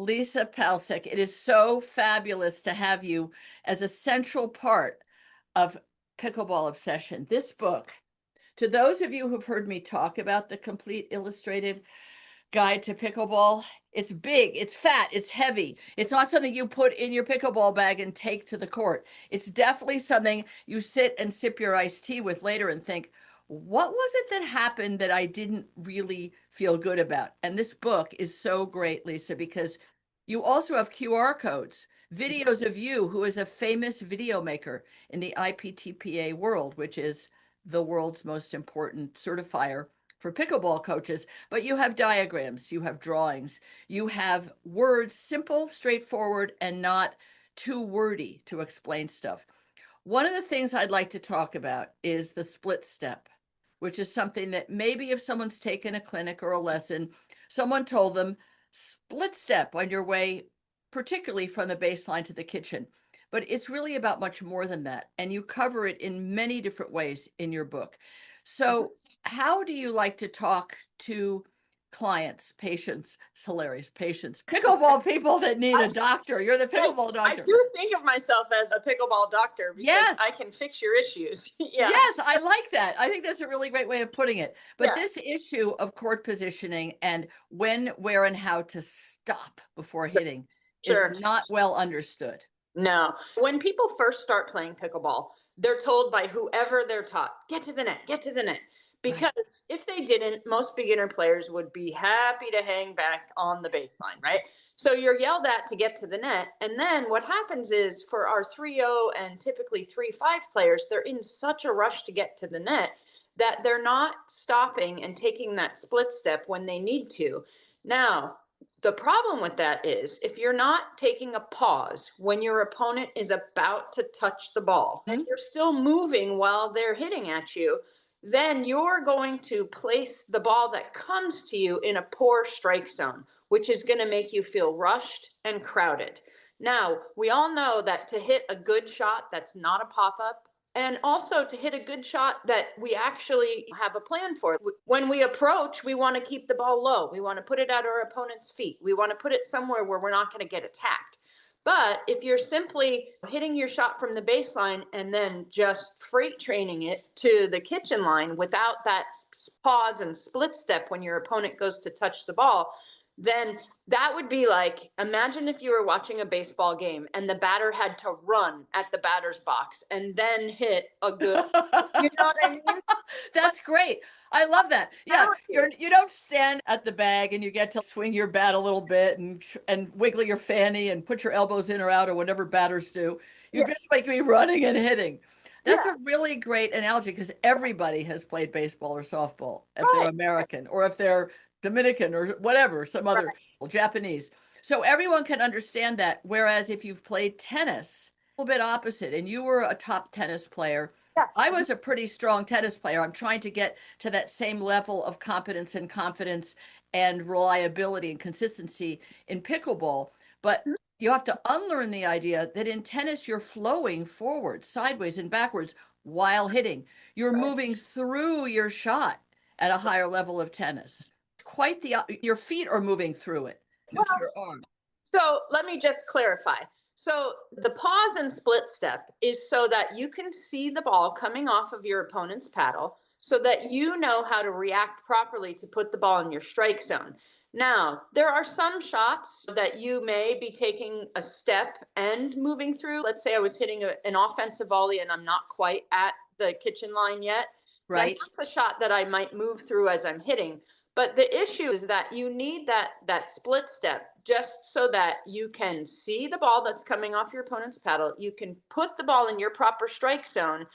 Lisa Palcic, it is so fabulous to have you as a central part of Pickleball Obsession. This book, to those of you who've heard me talk about the complete illustrated guide to pickleball, it's big, it's fat, it's heavy. It's not something you put in your pickleball bag and take to the court. It's definitely something you sit and sip your iced tea with later and think, what was it that happened that I didn't really feel good about? And this book is so great, Lisa, because you also have QR codes, videos of you, who is a famous video maker in the IPTPA world, which is the world's most important certifier for pickleball coaches. But you have diagrams, you have drawings, you have words, simple, straightforward, and not too wordy to explain stuff. One of the things I'd like to talk about is the split step, which is something that maybe if someone's taken a clinic or a lesson, someone told them split step on your way, particularly from the baseline to the kitchen. But it's really about much more than that. And you cover it in many different ways in your book. So, how do you like to talk to clients, patients? It's hilarious. Patients, pickleball people that need I, a doctor. You're the pickleball I doctor. do think of myself as a pickleball doctor because Yes. I can fix your issues. Yeah. Yes, I like that. I think that's a really great way of putting it. But Yeah. this issue of court positioning and when, where, and how to stop before hitting is Sure. not well understood. No. When people first start playing pickleball, they're told by whoever they're taught, get to the net, get to the net. Right. Because if they didn't, most beginner players would be happy to hang back on the baseline, right? So you're yelled at to get to the net. And then what happens is for our 3-0 and typically 3-5 players, they're in such a rush to get to the net that they're not stopping and taking that split step when they need to. Now, the problem with that is if you're not taking a pause when your opponent is about to touch the ball and Mhm. you're still moving while they're hitting at you, then you're going to place the ball that comes to you in a poor strike zone, which is going to make you feel rushed and crowded. Now, we all know that to hit a good shot that's not a pop up, and also to hit a good shot that we actually have a plan for. When we approach, we want to keep the ball low. We want to put it at our opponent's feet. We want to put it somewhere where we're not going to get attacked. But if you're simply hitting your shot from the baseline and then just freight training it to the kitchen line without that pause and split step when your opponent goes to touch the ball, then that would be like, imagine if you were watching a baseball game and the batter had to run at the batter's box and then hit a good, you know what I mean? Like, That's great. I love that. Yeah, you don't stand at the bag and you get to swing your bat a little bit and wiggle your fanny and put your elbows in or out or whatever batters do. You yeah, just like me running and hitting. That's yeah, a really great analogy because everybody has played baseball or softball if they're right, American or if they're Dominican or whatever, some other right. Japanese. So everyone can understand that. Whereas if you've played tennis, a little bit opposite, and you were a top tennis player. Yeah. I was a pretty strong tennis player. I'm trying to get to that same level of competence and confidence and reliability and consistency in pickleball. But you have to unlearn the idea that in tennis, you're flowing forward, sideways, and backwards while hitting. You're Right. moving through your shot at a higher level of tennis. Quite the, your feet are moving through it with Well, your arm. so let me just clarify. So the pause and split step is so that you can see the ball coming off of your opponent's paddle so that you know how to react properly to put the ball in your strike zone. Now, there are some shots that you may be taking a step and moving through. Let's say I was hitting an offensive volley and I'm not quite at the kitchen line yet. Then Right? that's a shot that I might move through as I'm hitting. But the issue is that you need that split step just so that you can see the ball that's coming off your opponent's paddle. You can put the ball in your proper strike zone,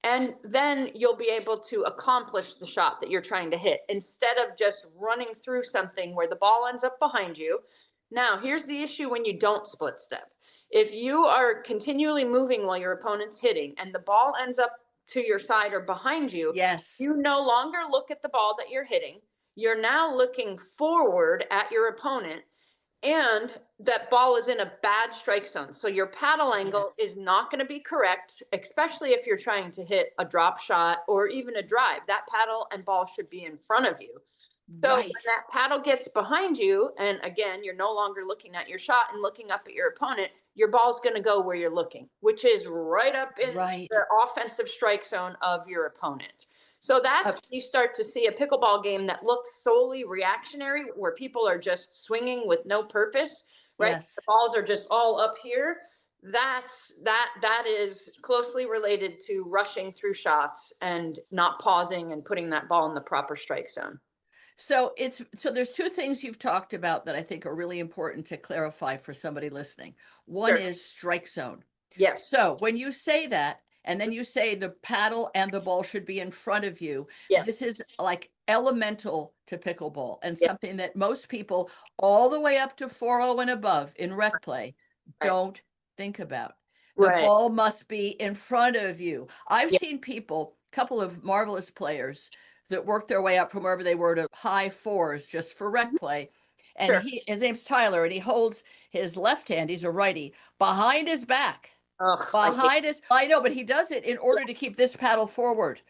and then you'll be able to accomplish the shot that you're trying to hit instead of just running through something where the ball ends up behind you. Now, here's the issue when you don't split step. If you are continually moving while your opponent's hitting and the ball ends up to your side or behind you, Yes. you no longer look at the ball that you're hitting. You're now looking forward at your opponent, and that ball is in a bad strike zone. So your paddle angle Yes. is not going to be correct, especially if you're trying to hit a drop shot or even a drive. That paddle and ball should be in front of you. So when Right. that paddle gets behind you, and again, you're no longer looking at your shot and looking up at your opponent, your ball's going to go where you're looking, which is right up in Right. the offensive strike zone of your opponent. So that's Uh, when you start to see a pickleball game that looks solely reactionary, where people are just swinging with no purpose, right? The yes. balls are just all up here. That is closely related to rushing through shots and not pausing and putting that ball in the proper strike zone. So there's two things you've talked about that I think are really important to clarify for somebody listening. One Sure. is strike zone. Yes. So when you say that, and then you say the paddle and the ball should be in front of you, Yes. this is like elemental to pickleball and Yes. something that most people, all the way up to 4-0 and above in rec play, Right. don't think about. The Right. ball must be in front of you. I've Yeah. seen people, a couple of marvelous players that worked their way up from wherever they were to high fours just for rec Mhm. play. And Sure. his name's Tyler, and he holds his left hand, he's a righty, behind his back. Oh, I hate. Behind his, I know, but he does it in order to keep this paddle forward.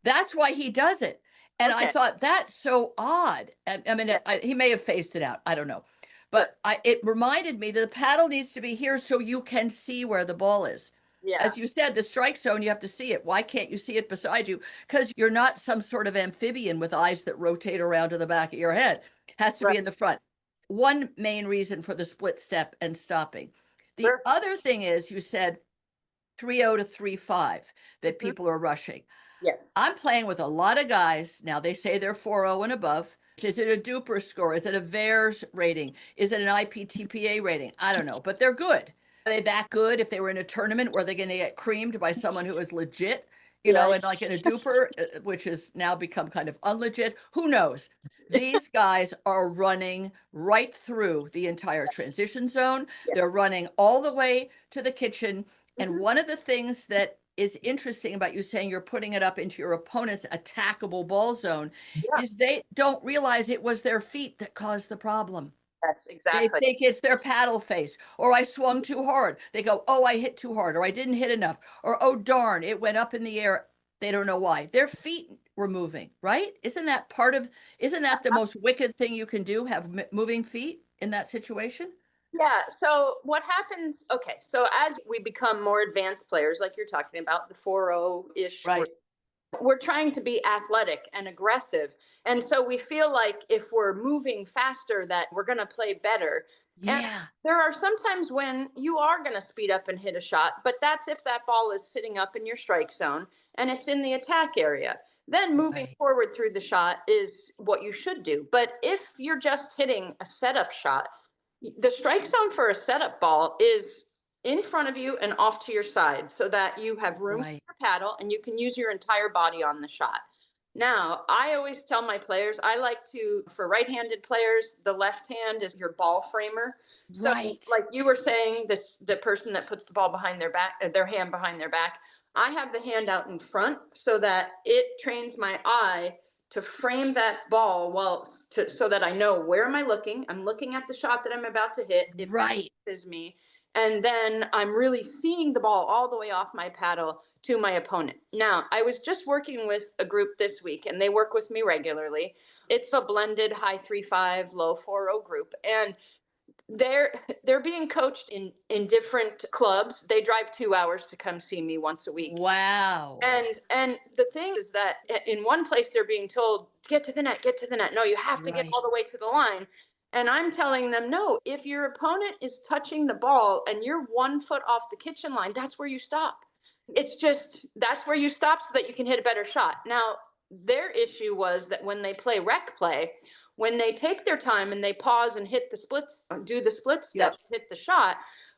That's why he does it. And I Okay. thought that's so odd. I mean, Yeah. he may have phased it out. I don't know. Sure. But it reminded me that the paddle needs to be here so you can see where the ball is. Yeah. As you said, the strike zone, you have to see it. Why can't you see it beside you? Because you're not some sort of amphibian with eyes that rotate around to the back of your head. It has to Right. be in the front. One main reason for the split step and stopping. The Sure. other thing is, you said 3-0 to 3-5 that Mhm. people are rushing. Yes. I'm playing with a lot of guys. Now they say they're 4-0 and above. Is it a duper score? Is it a VAERS rating? Is it an IPTPA rating? I don't know, but they're good. Are they that good? If they were in a tournament, were they going to get creamed by someone who is legit? Yeah. And like in a duper, which has now become kind of unlegit. Who knows? These guys are running right through the entire transition zone. Yeah. They're running all the way to the kitchen. And Mhm. one of the things that is interesting about you saying you're putting it up into your opponent's attackable ball zone Yeah. is they don't realize it was their feet that caused the problem. Yes. They Exactly. think it's their paddle face, or I swung too hard. They go, oh, I hit too hard, or I didn't hit enough, or oh, darn, it went up in the air. They don't know why. Their feet were moving, right? Isn't that the most wicked thing you can do? Have moving feet in that situation? Yeah. So what happens? Okay. So as we become more advanced players, like you're talking about, the 4-0 ish, Right. we're trying to be athletic and aggressive. And so we feel like if we're moving faster that we're going to play better. And Yeah. there are sometimes when you are going to speed up and hit a shot, but that's if that ball is sitting up in your strike zone and it's in the attack area. Then moving Right. forward through the shot is what you should do. But if you're just hitting a setup shot, the strike zone for a setup ball is in front of you and off to your side so that you have room for Right. your paddle and you can use your entire body on the shot. Now, I always tell my players, I like to, for right handed players, the left hand is your ball framer. So, Right. like you were saying, the person that puts the ball behind their back, their hand behind their back, I have the hand out in front so that it trains my eye to frame that ball so that I know where am I looking. I'm looking at the shot that I'm about to hit. If that Right. is me, and then I'm really seeing the ball all the way off my paddle to my opponent. Now, I was just working with a group this week, and they work with me regularly. It's a blended high 3-5, low 4-0 group, and they're they're being coached in different clubs. They drive 2 hours to come see me once a week. Wow. And the thing is that in one place they're being told, get to the net, get to the net. No, you have to get Right. all the way to the line. And I'm telling them, no, if your opponent is touching the ball and you're 1 foot off the kitchen line, that's where you stop. It's just that's where you stop so that you can hit a better shot. Now, their issue was that when they play rec play, when they take their time and they pause and hit the splits, do the split step, Yep. hit the shot,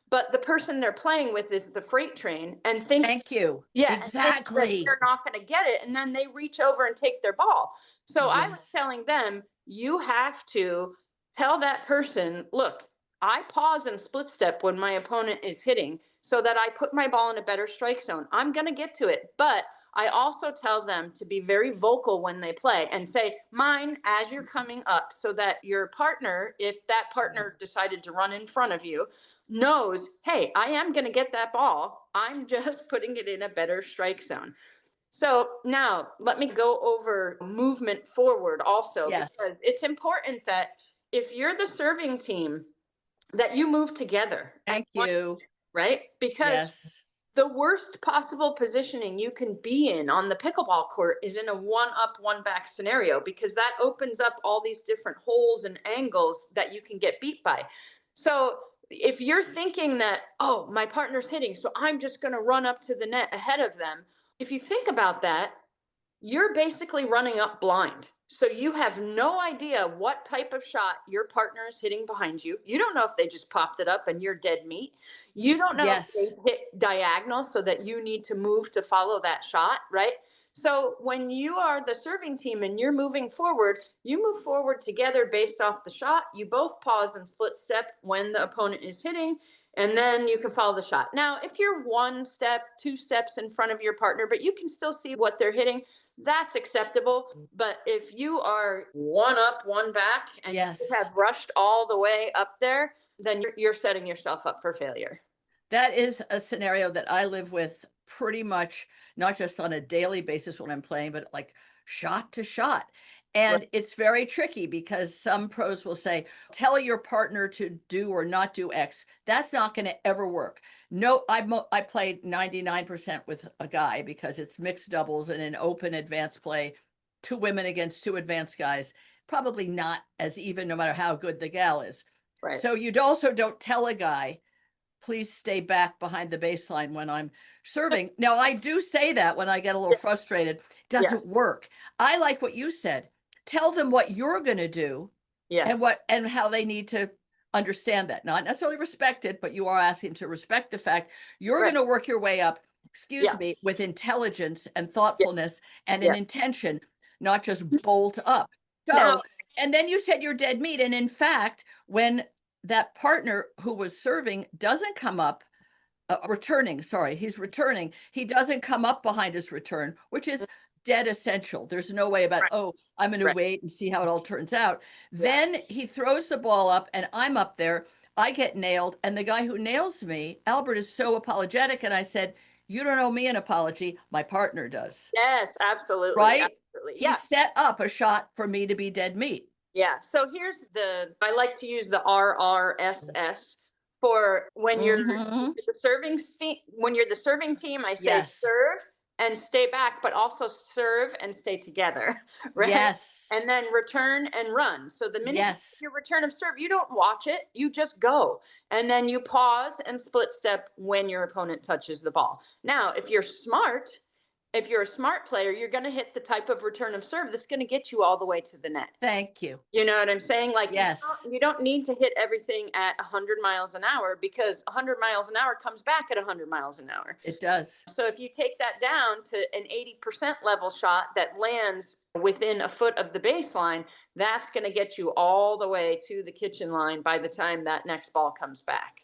but the person they're playing with is the freight train and think Thank you. yeah, and think that Exactly. they're not going to get it, and then they reach over and take their ball. So I was Yes. telling them, you have to tell that person, look, I pause and split step when my opponent is hitting so that I put my ball in a better strike zone. I'm going to get to it, but I also tell them to be very vocal when they play and say, mine as you're coming up so that your partner, if that Right. partner decided to run in front of you, knows, hey, I am going to get that ball. I'm just putting it in a better strike zone. So now let me go over movement forward also, Yes. because it's important that if you're the serving team, that you move together as Thank one, you. right? Because Yes. the worst possible positioning you can be in on the pickleball court is in a one up, one back scenario, because that opens up all these different holes and angles that you can get beat by. So if you're thinking that, oh, my partner's hitting, so I'm just going to run up to the net ahead of them, if you think about that, you're basically running up blind. So you have no idea what type of shot your partner is hitting behind you. You don't know if they just popped it up and you're dead meat. You don't know if Yes. they hit diagonal so that you need to move to follow that shot, right? So when you are the serving team and you're moving forward, you move forward together based off the shot. You both pause and split step when the opponent is hitting, and then you can follow the shot. Now, if you're one step, two steps in front of your partner, but you can still see what they're hitting, that's acceptable. But if you are one up, one back, and you Yes. have rushed all the way up there, then you're setting yourself up for failure. That is a scenario that I live with pretty much, not just on a daily basis when I'm playing, but like shot to shot. Right. And it's very tricky because some pros will say, tell your partner to do or not do X. That's not going to ever work. No, I played 99% with a guy because it's mixed doubles and an open advanced play, two women against two advanced guys, probably not as even no matter how good the gal is. Right. So you also don't tell a guy, please stay back behind the baseline when I'm serving. Now, I do say that when I get a little Yeah. frustrated. It Yeah. doesn't work. I like what you said. Tell them what you're going to do Yeah. and how they need to understand that. Not necessarily respect it, but you are asking to respect the fact you're Right. going to work your way up, excuse Yeah. me, with intelligence and Yeah. thoughtfulness and an Yeah. intention, not just bolt up. Now, So, and then you said you're dead meat. And in fact, when that partner who was serving doesn't come up, returning, sorry, he's returning. He doesn't come up behind his return, which is dead essential. There's no way about, right. oh, I'm going to Right. wait and see how it all turns out. Yeah. Then he throws the ball up and I'm up there. I get nailed. And the guy who nails me, Albert, is so apologetic. And I said, you don't owe me an apology. My partner does. Yes, absolutely. Right? Absolutely. He Yeah. set up a shot for me to be dead meat. Yeah. So I like to use the RRSS for when Mm-hmm. when you're the serving team, I say Yes. serve and stay back, but also serve and stay together, right? Yes. And then return and run. So the minute you Yes. take your return of serve, you don't watch it, you just go. And then you pause and split step when your opponent touches the ball. Now, if you're a smart player, you're going to hit the type of return of serve that's going to get you all the way to the net. Thank you. You know what I'm saying? Like Yes. you don't need to hit everything at 100 miles an hour, because 100 miles an hour comes back at 100 miles an hour. It does. So if you take that down to an 80% level shot that lands within a foot of the baseline, that's going to get you all the way to the kitchen line by the time that next ball comes back.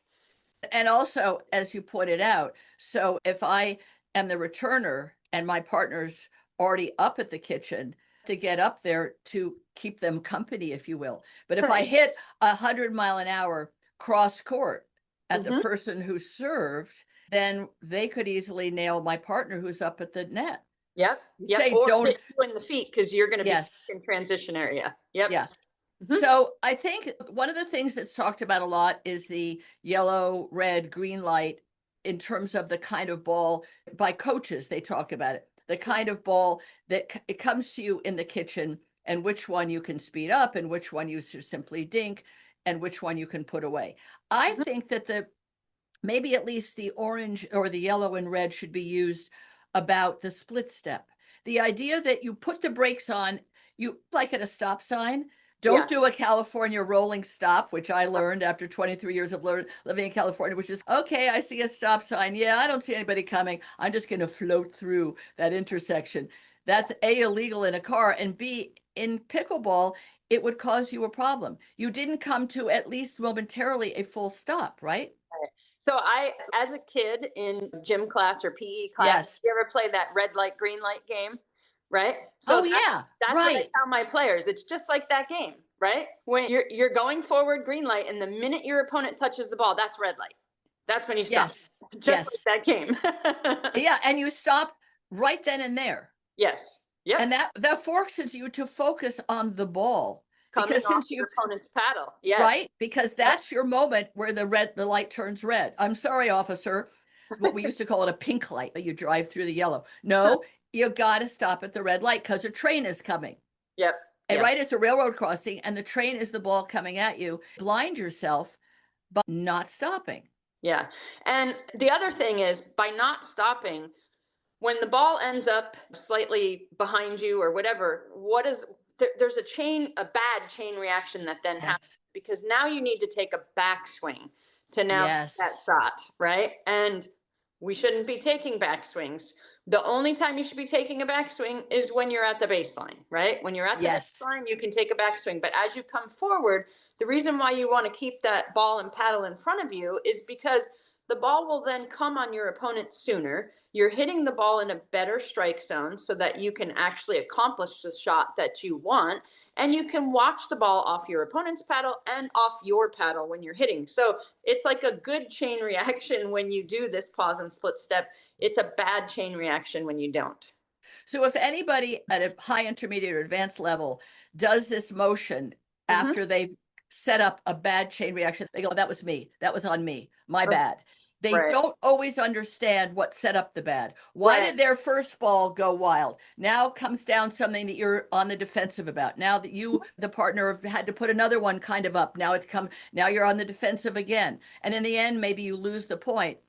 And also, as you pointed out, so if I am the returner and my partner's already up at the kitchen, to get up there to keep them company, if you will. But if I hit 100 mile an hour cross court at the Mm-hmm. person who served, then they could easily nail my partner who's up at the net. Yep. Yep. They Or don't. hit you in the feet because you're going to be Yes. stuck in transition area. Yep. Yeah. Mhm. So I think one of the things that's talked about a lot is the yellow, red, green light in terms of the kind of ball by coaches. They talk about it, the kind of ball that it comes to you in the kitchen and which one you can speed up and which one you should simply dink and which one you can put away. I Mhm. think that maybe at least the orange or the yellow and red should be used about the split step. The idea that you put the brakes on, you like at a stop sign, don't Yeah. do a California rolling stop, which I learned after 23 years of living in California, which is, okay, I see a stop sign. Yeah, I don't see anybody coming. I'm just going to float through that intersection. That's A, illegal in a car, and B, in pickleball, it would cause you a problem. You didn't come to at least momentarily a full stop, right? So as a kid in gym class or PE class, Yes. you ever play that red light, green light game? Right? So Oh, yeah, that's what I right. tell my players. It's just like that game, right? When you're going forward, green light, and the minute your opponent touches the ball, that's red light. That's when you stop. Yes, Just like yes. that game. Yeah, and you stop right then and there. Yes. Yep. And that forces you to focus on the ball, Coming because off since you your opponent's paddle. Yes. right, because Yep. that's your moment where the light turns red. I'm sorry, officer. What we used to call it, a pink light, that you drive through the yellow. No, you got to stop at the red light because a train is coming. Yep. And Yep. right, it's a railroad crossing, and the train is the ball coming at you. Blind yourself by not stopping. Yeah. And the other thing is, by not stopping, when the ball ends up slightly behind you or whatever, there's a bad chain reaction that then happens, Yes. because now you need to take a backswing to now hit that Yes. shot, right? And we shouldn't be taking backswings. The only time you should be taking a backswing is when you're at the baseline, right? When you're at the Yes. baseline, you can take a backswing. But as you come forward, the reason why you want to keep that ball and paddle in front of you is because the ball will then come on your opponent sooner. You're hitting the ball in a better strike zone so that you can actually accomplish the shot that you want. And you can watch the ball off your opponent's paddle and off your paddle when you're hitting. So it's like a good chain reaction when you do this pause and split step. It's a bad chain reaction when you don't. So if anybody at a high, intermediate, or advanced level does this motion Mm-hmm. after they've set up a bad chain reaction, they go, that was me. That was on me. My Okay. bad. They Right. don't always understand what set up the bad. Why Right. did their first ball go wild? Now comes down something that you're on the defensive about. Now that you, the partner, have had to put another one kind of up. Now you're on the defensive again. And in the end, maybe you lose the point.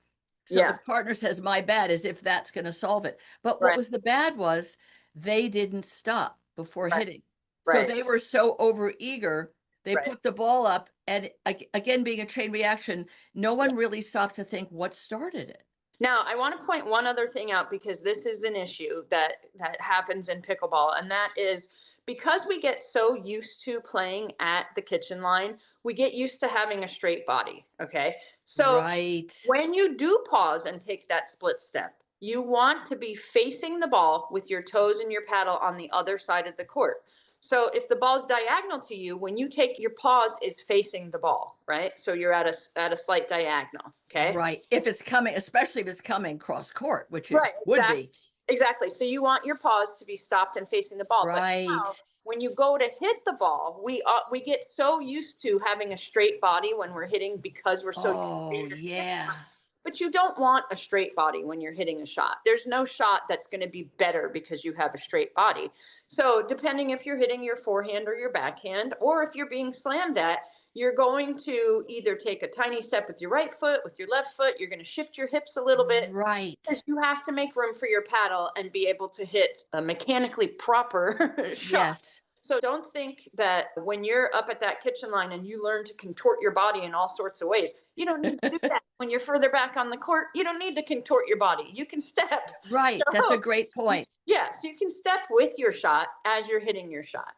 So the Yeah. partner says, my bad, as if that's going to solve it. But what Right. was the bad was they didn't stop before Right. hitting. So Right. they were so overeager, they Right. put the ball up. And again, being a chain reaction, no Yeah. one really stopped to think what started it. Now, I want to point one other thing out, because this is an issue that happens in pickleball, and that is because we get so used to playing at the kitchen line, we get used to having a straight body, okay? So Right. when you do pause and take that split step, you want to be facing the ball with your toes and your paddle on the other side of the court. So if the ball's diagonal to you, when you take your pause is facing the ball, right? So you're at a slight diagonal, okay? Right. If it's coming, especially if it's coming cross court, which it Right, would exactly. be. Exactly. So you want your paws to be stopped and facing the ball. But Right. now, when you go to hit the ball, we get so used to having a straight body when we're hitting, because we're so used to Oh, hitting a kitchen yeah. line. But you don't want a straight body when you're hitting a shot. There's no shot that's going to be better because you have a straight body. So depending if you're hitting your forehand or your backhand, or if you're being slammed at, you're going to either take a tiny step with your right foot, with your left foot. You're going to shift your hips a little bit, Right. because you have to make room for your paddle and be able to hit a mechanically proper shot. Yes. So don't think that when you're up at that kitchen line and you learn to contort your body in all sorts of ways, you don't need to do that. When you're further back on the court, you don't need to contort your body. You can step. Right. That's So, a great point. yes, you can step with your shot as you're hitting your shot.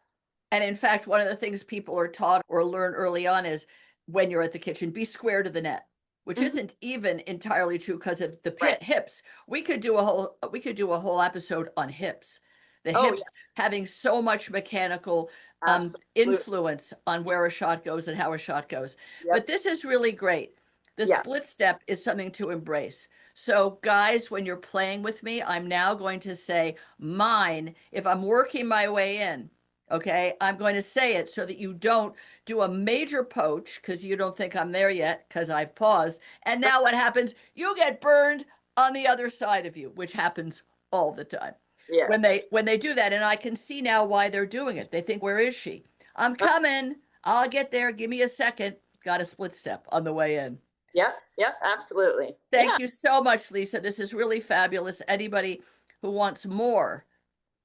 And in fact, one of the things people are taught or learn early on is, when you're at the kitchen, be square to the net, which Mhm. isn't even entirely true because of the Right. hips. We could do a whole episode on hips. The Oh, yeah, hips having so much mechanical absolutely. influence on where a shot goes and how a shot goes. Yep. But this is really great. The Yeah. split step is something to embrace. So, guys, when you're playing with me, I'm now going to say mine if I'm working my way in. Okay, I'm going to say it so that you don't do a major poach because you don't think I'm there yet because I've paused. And now what happens? You get burned on the other side of you, which happens all the time. Yeah. When they do that, and I can see now why they're doing it. They think, where is she? I'm coming. I'll get there. Give me a second. Got a split step on the way in. Yep. Yep. Absolutely. Yeah. Thank you so much, Lisa. This is really fabulous. Anybody who wants more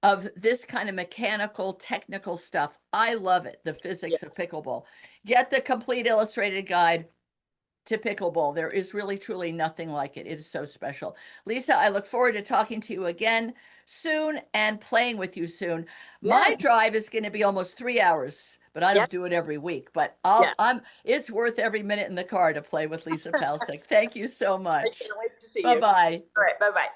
of this kind of mechanical, technical stuff, I love it. The Yeah. physics of pickleball. Get the complete illustrated guide to pickleball. There is really, truly nothing like it. It is so special. Lisa, I look forward to talking to you again soon and playing with you soon. My Yes. drive is going to be almost 3 hours, but I Yep. don't do it every week. But Yeah. it's worth every minute in the car to play with Lisa Palcic. Thank you so I much. can't wait to see you. Bye-bye. All right. Bye bye.